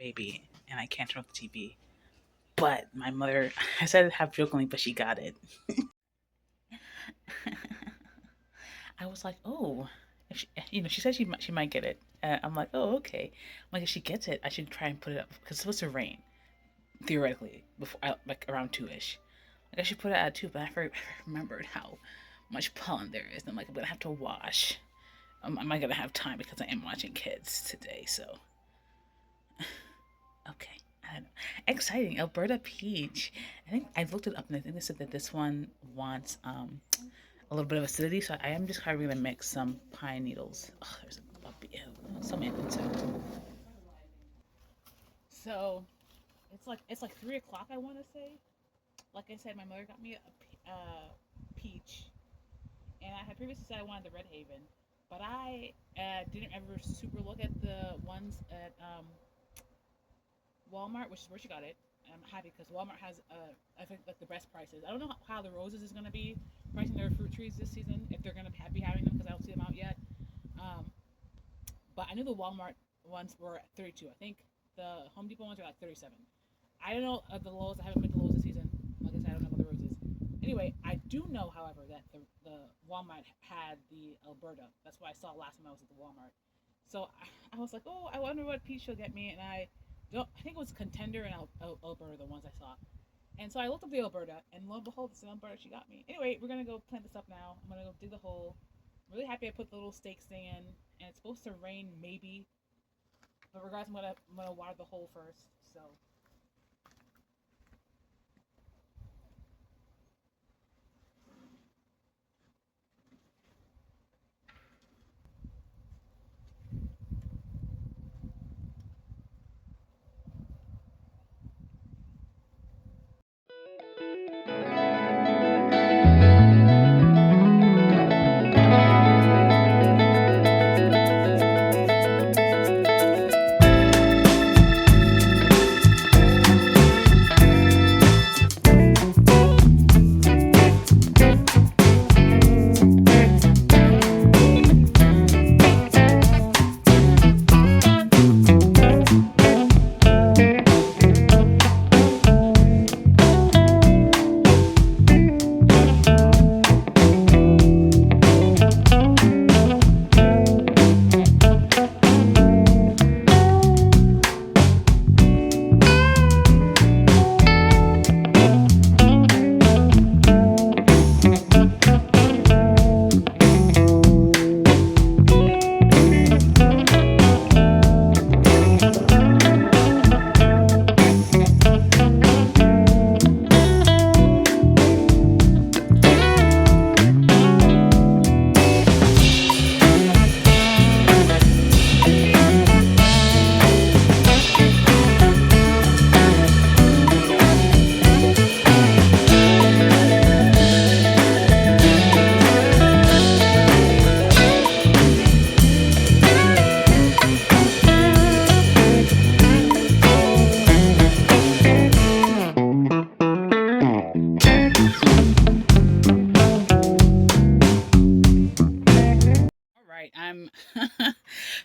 baby, and I can't turn off the TV. But my mother, I said it half jokingly, but she got it. I was like, oh, if she, she said she might get it. I'm like, oh, okay. I'm like, if she gets it, I should try and put it up because it's supposed to rain theoretically before like around 2ish. Like I should put it at 2, but I remembered how much pollen there is. I'm like, I'm gonna have to wash. Am I gonna have time because I am watching kids today? So okay. I don't know. Exciting. Alberta peach. I think I looked it up and I think they said that this one wants a little bit of acidity, so I am just kind of gonna mix some pine needles. Oh, there's a puppy. Ew, some insect. So it's like 3 o'clock. I want to say. Like I said, my mother got me a peach, and I had previously said I wanted the Red Haven, but I didn't ever super look at the ones at Walmart, which is where she got it. And I'm happy because Walmart has, I think, like the best prices. I don't know how the roses is gonna be pricing their fruit trees this season if they're gonna be having them because I don't see them out yet. Um, but I knew the Walmart ones were at 32. I think the Home Depot ones are like 37. I don't know the Lowe's. I haven't been to Lowe's this season. Like I said, I don't know about the roses. Anyway, I do know, however, that the Walmart had the Elberta. That's what I saw last time I was at the Walmart. So I was like, oh, I wonder what peach she'll get me, and I think it was Contender and Alberta, the ones I saw. And so I looked up the Alberta, and lo and behold, it's an Alberta she got me. Anyway, we're gonna go plant this up now. I'm gonna go dig the hole. I'm really happy I put the little stakes thing in, and it's supposed to rain maybe, but regardless, I'm gonna water the hole first. So all right, I'm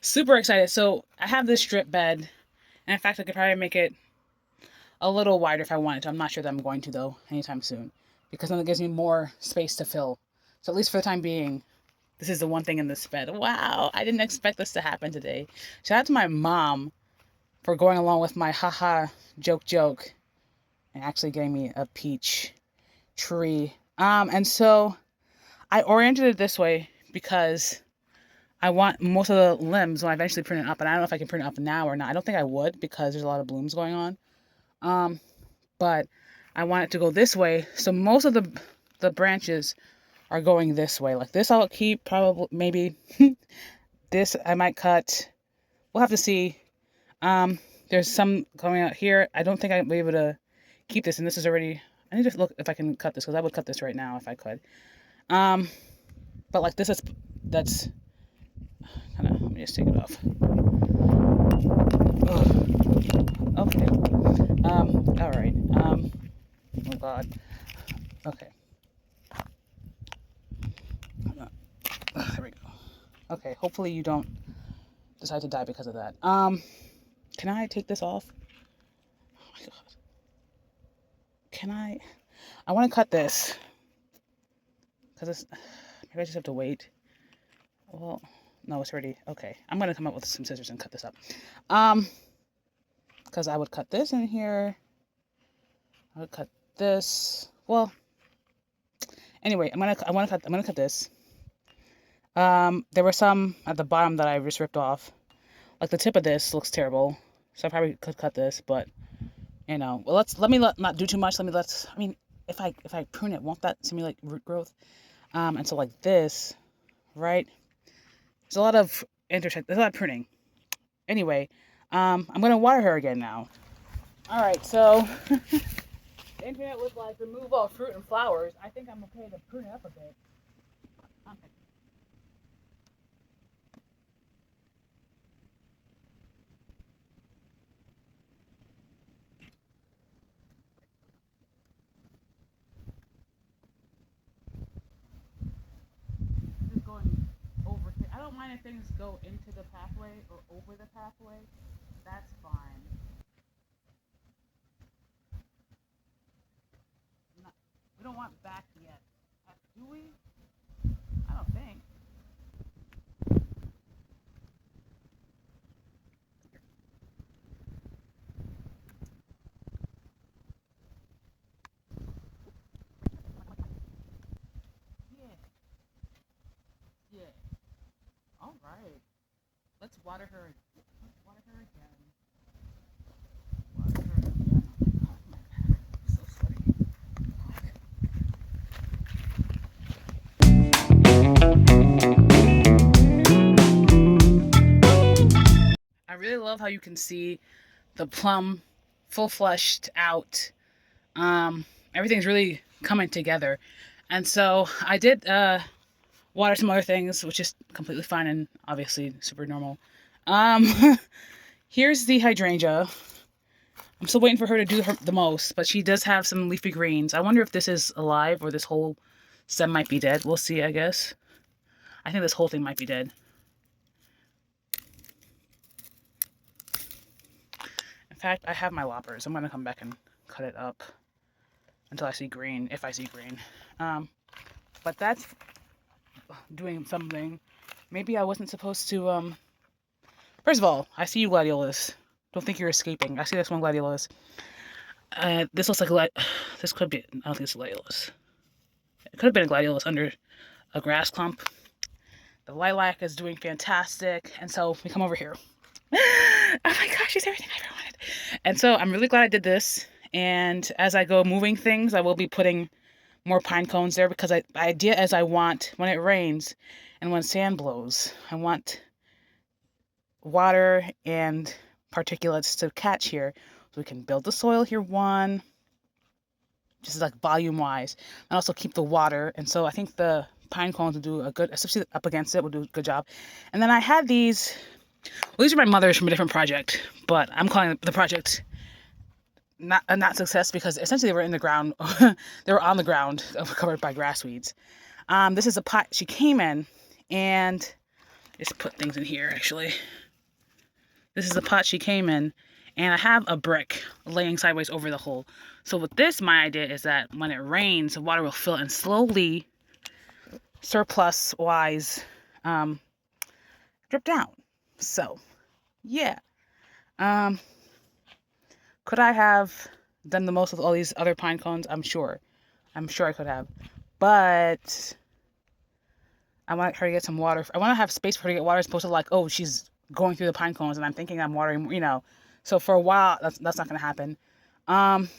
super excited. So I have this strip bed, and in fact, I could probably make it a little wider if I wanted to. I'm not sure that I'm going to though anytime soon, because then it gives me more space to fill. So at least for the time being, this is the one thing in this bed. Wow, I didn't expect this to happen today. Shout out to my mom for going along with my haha joke and actually getting me a peach tree. And so I oriented it this way because I want most of the limbs when I eventually print it up, and I don't know if I can print it up now or not. I don't think I would because there's a lot of blooms going on. Um, but I want it to go this way. So most of the branches are going this way. Like this I'll keep probably maybe this I might cut. We'll have to see. There's some coming out here. I don't think I'll be able to keep this, and this is already I need to look if I can cut this because I would cut this right now if I could. Um but like this is that's kind of let me just take it off. Ugh. Okay. All right. Oh God. Okay. There we go. Okay. Hopefully you don't decide to die because of that. Can I take this off? Oh my god. Can I? I want to cut this because it's. Maybe I just have to wait. Well, no, it's already okay. I'm gonna come up with some scissors and cut this up. Because I would cut this in here. I would cut this. Well, anyway, I'm gonna cut this. There were some at the bottom that I just ripped off. Like the tip of this looks terrible, so I probably could cut this, but you know, well, let me not do too much. I mean, if I prune it, won't that simulate root growth? And so like this, right? There's a lot of there's a lot of pruning. Anyway, I'm gonna water her again now. All right, so the internet was like remove all fruit and flowers. I think I'm okay to prune it up a bit. Okay. Just going over. I don't mind if things go into the pathway or over the pathway. That's fine. Not, we don't want back yet. Do we? I don't think. Yeah. Yeah. All right. Let's water her. Let's water her again. Water her again. Oh my god. I'm so sweaty. I really love how you can see the plum full fleshed out. Everything's really coming together. And so I did water some other things, which is completely fine and obviously super normal. Here's the hydrangea. I'm still waiting for her to do the most, but she does have some leafy greens. I wonder if this is alive or this whole stem might be dead. We'll see, I guess. I think this whole thing might be dead. In fact, I have my loppers. I'm going to come back and cut it up until I see green, if I see green. But that's doing something. Maybe I wasn't supposed to, First of all, I see you, gladiolus. Don't think you're escaping. I see this one gladiolus. This looks like this could be, I don't think it's a gladiolus. It could have been a gladiolus under a grass clump. The lilac is doing fantastic. And so we come over here. Oh my gosh, she's everything I ever wanted. And so I'm really glad I did this. And as I go moving things, I will be putting more pine cones there because the idea is I want, when it rains and when sand blows, I want water and particulates to catch here. So we can build the soil here, one, just like volume wise, and also keep the water. And so I think the pine cones will do a good, especially up against it, will do a good job. And then I had these, well, these are my mother's from a different project, but I'm calling the project not success because essentially they were in the ground. They were on the ground, covered by grass weeds. This is a pot she came in, and just put things in here actually. This is the pot she came in, and I have a brick laying sideways over the hole. So with this, my idea is that when it rains, the water will fill and slowly, surplus-wise, drip down. So, yeah. Could I have done the most with all these other pine cones? I'm sure. I'm sure I could have. But I want her to get some water. I want to have space for her to get water as opposed to like, oh, she's going through the pine cones and I'm thinking I'm watering, you know. So for a while, that's not going to happen. And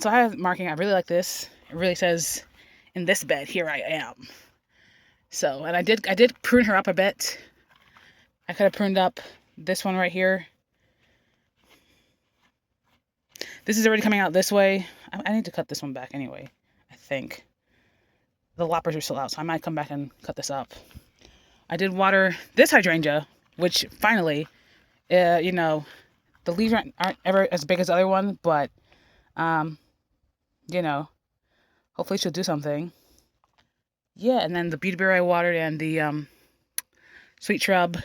so I have marking. I really like this. It really says, in this bed, here I am. So, and I did prune her up a bit. I could have pruned up this one right here. This is already coming out this way. I need to cut this one back anyway, I think. The loppers are still out, so I might come back and cut this up. I did water this hydrangea, which finally, you know, the leaves aren't ever as big as the other one, but, you know, hopefully she'll do something. Yeah, and then the beautyberry I watered and the sweet shrub.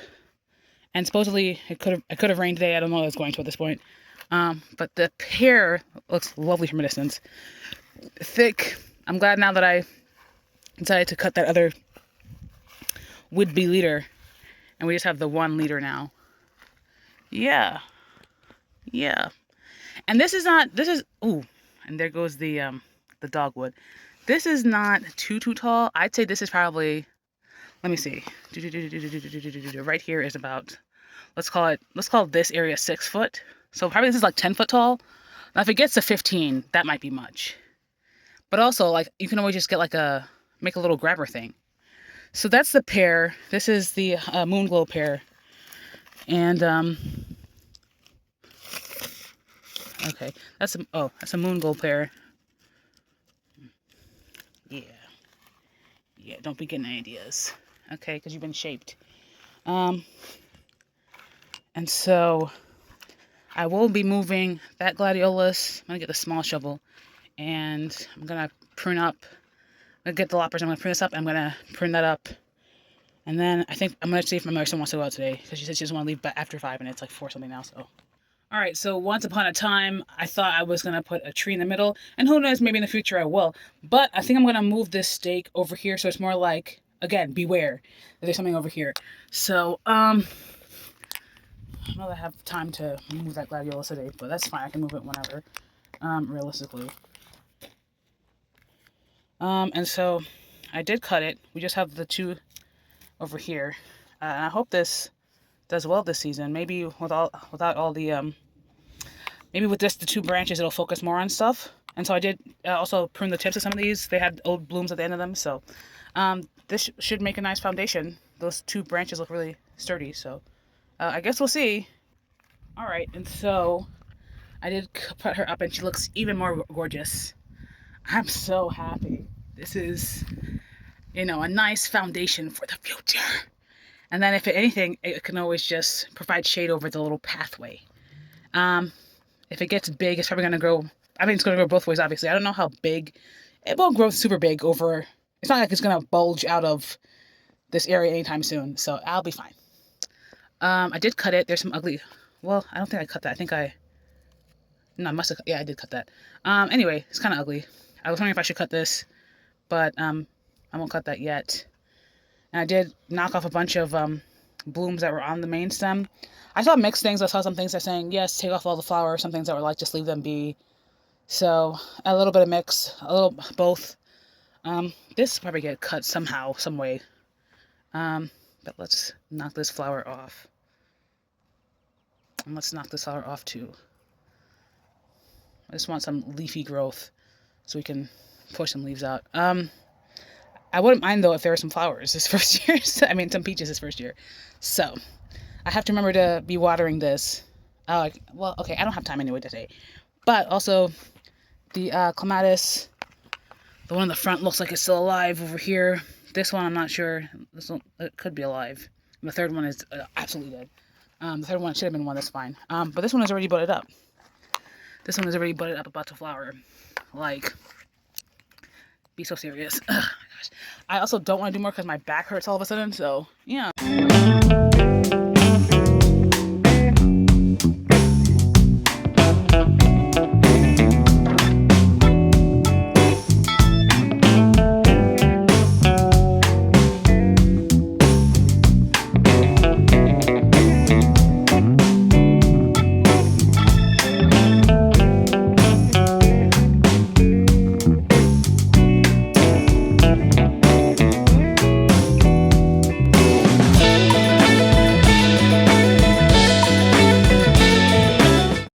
And supposedly it could have rained today. I don't know if it's going to at this point. But the pear looks lovely from a distance. Thick. I'm glad now that I decided to cut that other would-be leader, and we just have the 1 liter now. Yeah. Yeah. And this is not, this is, ooh, and there goes the dogwood. This is not too tall. I'd say this is probably, let me see. Right here is about, let's call this area 6 foot. So probably this is like 10 foot tall. Now if it gets to 15, that might be much. But also, like, you can always just get like make a little grabber thing. So that's the pear. This is the Moonglow pear. And, okay, that's a Moonglow pear. Yeah. Yeah, don't be getting ideas. Okay, because you've been shaped. And so I will be moving that gladiolus. I'm going to get the small shovel. And I'm going to prune up. I'm going to get the loppers. I'm going to prune this up. I'm going to prune that up. And then I think I'm going to see if my mother still wants to go out today. Because she said she doesn't want to leave after 5. And it's like 4 something now. So. Alright, so once upon a time, I thought I was going to put a tree in the middle. And who knows, maybe in the future I will. But I think I'm going to move this stake over here. So it's more like, again, beware that there's something over here. So, I don't know that I have time to move that gladiolus today. But that's fine. I can move it whenever. Realistically. And so I did cut it. We just have the 2 over here. And I hope this does well this season. Maybe without all the, maybe with the 2 branches, it'll focus more on stuff. And so I did also prune the tips of some of these. They had old blooms at the end of them. So this should make a nice foundation. Those 2 branches look really sturdy. So I guess we'll see. All right. And so I did put her up and she looks even more gorgeous. I'm so happy. This is, a nice foundation for the future. And then if anything, it can always just provide shade over the little pathway. If it gets big, it's probably going to grow. I mean, it's going to grow both ways, obviously. I don't know how big. It won't grow super big over. It's not like it's going to bulge out of this area anytime soon. So I'll be fine. I did cut it. There's some ugly. Well, I don't think I cut that. No, I must have. Yeah, I did cut that. Anyway, it's kind of ugly. I was wondering if I should cut this, but I won't cut that yet. And I did knock off a bunch of blooms that were on the main stem. I saw mixed things. I saw some things that saying, yes, take off all the flowers. Some things that were like, just leave them be. So a little bit of mix, a little both. This will probably get cut somehow, some way. But let's knock this flower off. And let's knock this flower off too. I just want some leafy growth so we can push some leaves out. I wouldn't mind, though, if there were some flowers this first year. I mean, some peaches this first year. So, I have to remember to be watering this. Well, okay, I don't have time anyway today. But also, the clematis, the one in the front looks like it's still alive over here. This one, I'm not sure. This one, it could be alive. And the third one is absolutely dead. The third one should have been one that's fine. But this one is already budded up. This one is already budded up, about to flower. Like, be so serious. Ugh, my gosh. I also don't want to do more because my back hurts all of a sudden. So, yeah.